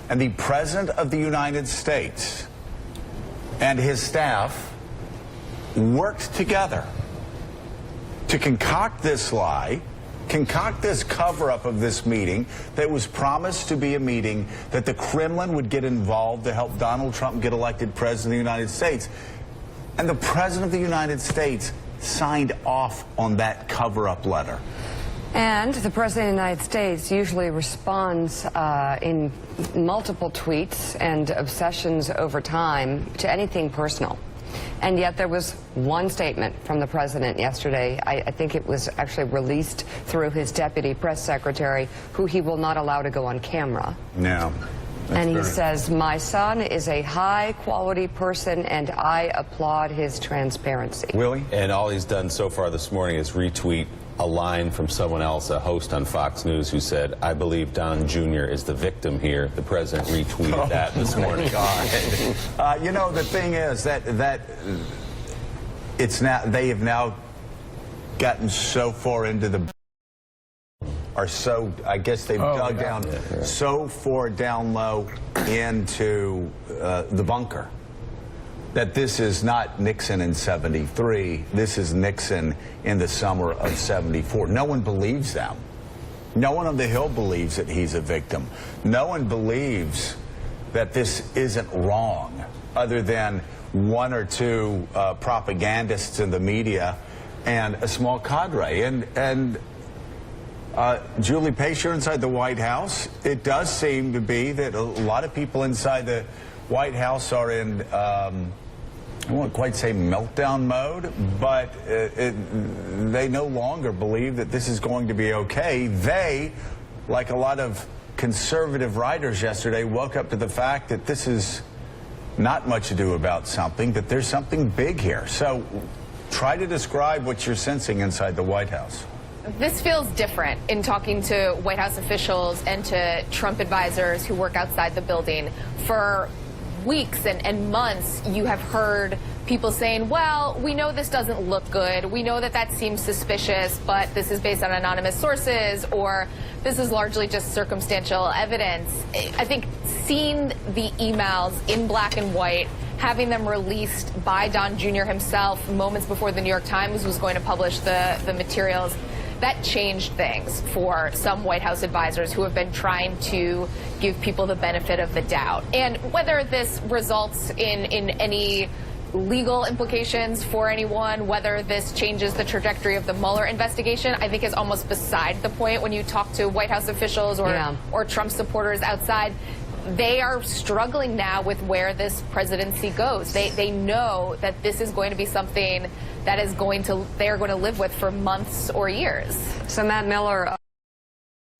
And the President of the United States and his staff worked together to concoct this lie, concoct this cover-up of this meeting that was promised to be a meeting that the Kremlin would get involved to help Donald Trump get elected President of the United States. And the President of the United States signed off on that cover-up letter. And the President of the United States usually responds in multiple tweets and obsessions over time to anything personal. And yet there was one statement from the President yesterday. I think it was actually released through his deputy press secretary, who he will not allow to go on camera. No. And he says, my son is a high-quality person, and I applaud his transparency. Willie? And all he's done so far this morning is retweet a line from someone else, a host on Fox News, who said, I believe Don Jr. is the victim here. The president retweeted that this morning. God. You know, the thing is that it's now, they have now gotten so far into the, or so, I guess they've dug down so far down low into the bunker that this is not Nixon in '73. This is Nixon in the summer of '74. No one believes them. No one on the Hill believes that he's a victim. No one believes that this isn't wrong, other than one or two propagandists in the media and a small cadre. And Julie Pace, inside the White House, it does seem to be that a lot of people inside the White House are in, I won't quite say meltdown mode, but they no longer believe that this is going to be okay. They, like a lot of conservative writers yesterday, woke up to the fact that this is not much ado about something, that there's something big here. So try to describe what you're sensing inside the White House. This feels different in talking to White House officials and to Trump advisors who work outside the building. For weeks and months, you have heard people saying, well, we know this doesn't look good. We know that that seems suspicious, but this is based on anonymous sources, or this is largely just circumstantial evidence. I think seeing the emails in black and white, having them released by Don Jr. himself moments before the New York Times was going to publish the materials, that changed things for some White House advisors who have been trying to give people the benefit of the doubt. And whether this results in any legal implications for anyone, whether this changes the trajectory of the Mueller investigation, I think is almost beside the point when you talk to White House officials or Trump supporters outside. They are struggling now with where this presidency goes. They know that this is going to be something that is they're going to live with for months or years. So Matt Miller,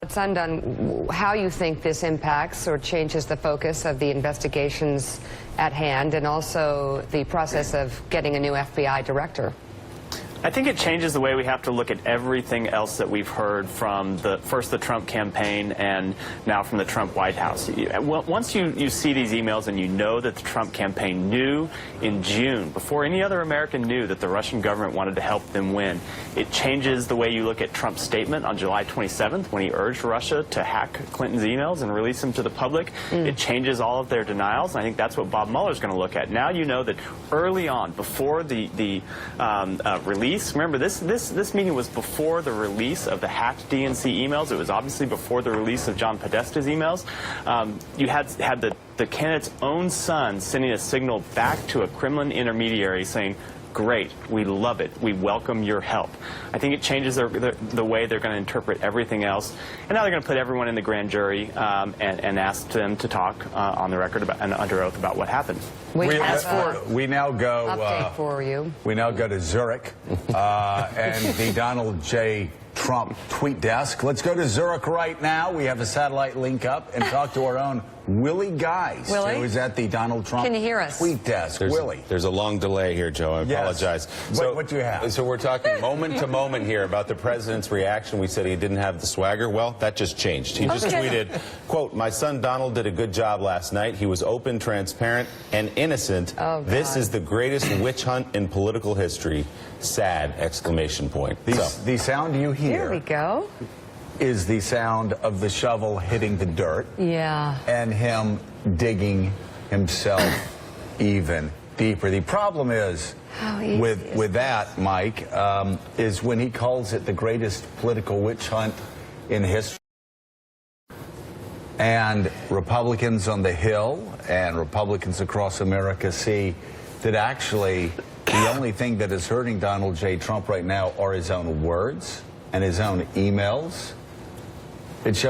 Sundon, how you think this impacts or changes the focus of the investigations at hand, and also the process of getting a new FBI director? I think it changes the way we have to look at everything else that we've heard from first the Trump campaign and now from the Trump White House. Once you see these emails and you know that the Trump campaign knew in June, before any other American knew, that the Russian government wanted to help them win, it changes the way you look at Trump's statement on July 27th when he urged Russia to hack Clinton's emails and release them to the public. It changes all of their denials, and I think that's what Bob Mueller is going to look at. Now you know that early on, before the release. Remember, this meeting was before the release of the hacked DNC emails. It was obviously before the release of John Podesta's emails. You had the candidate's own son sending a signal back to a Kremlin intermediary saying, great, we love it, we welcome your help. I think it changes the way they're going to interpret everything else. And now they're going to put everyone in the grand jury and ask them to talk on the record and under oath about what happened. We now go update for you. We now go to Zurich and the Donald J. Trump tweet desk. Let's go to Zurich right now. We have a satellite link up and talk to our own Willie Geist, who is at the Donald Trump tweet desk. Willie. There's a long delay here, Joe. I apologize. So, what do you have? So we're talking moment to moment here about the president's reaction. We said he didn't have the swagger. Well, that just changed. He just tweeted, quote, my son Donald did a good job last night. He was open, transparent, and innocent. This is the greatest witch hunt in political history. Sad! Exclamation point. The sound you hear. Here we go. is the sound of the shovel hitting the dirt. Yeah. And him digging himself even deeper. The problem is with that, Mike, is when he calls it the greatest political witch hunt in history. And Republicans on the Hill and Republicans across America see that actually the only thing that is hurting Donald J. Trump right now are his own words and his own emails. It shows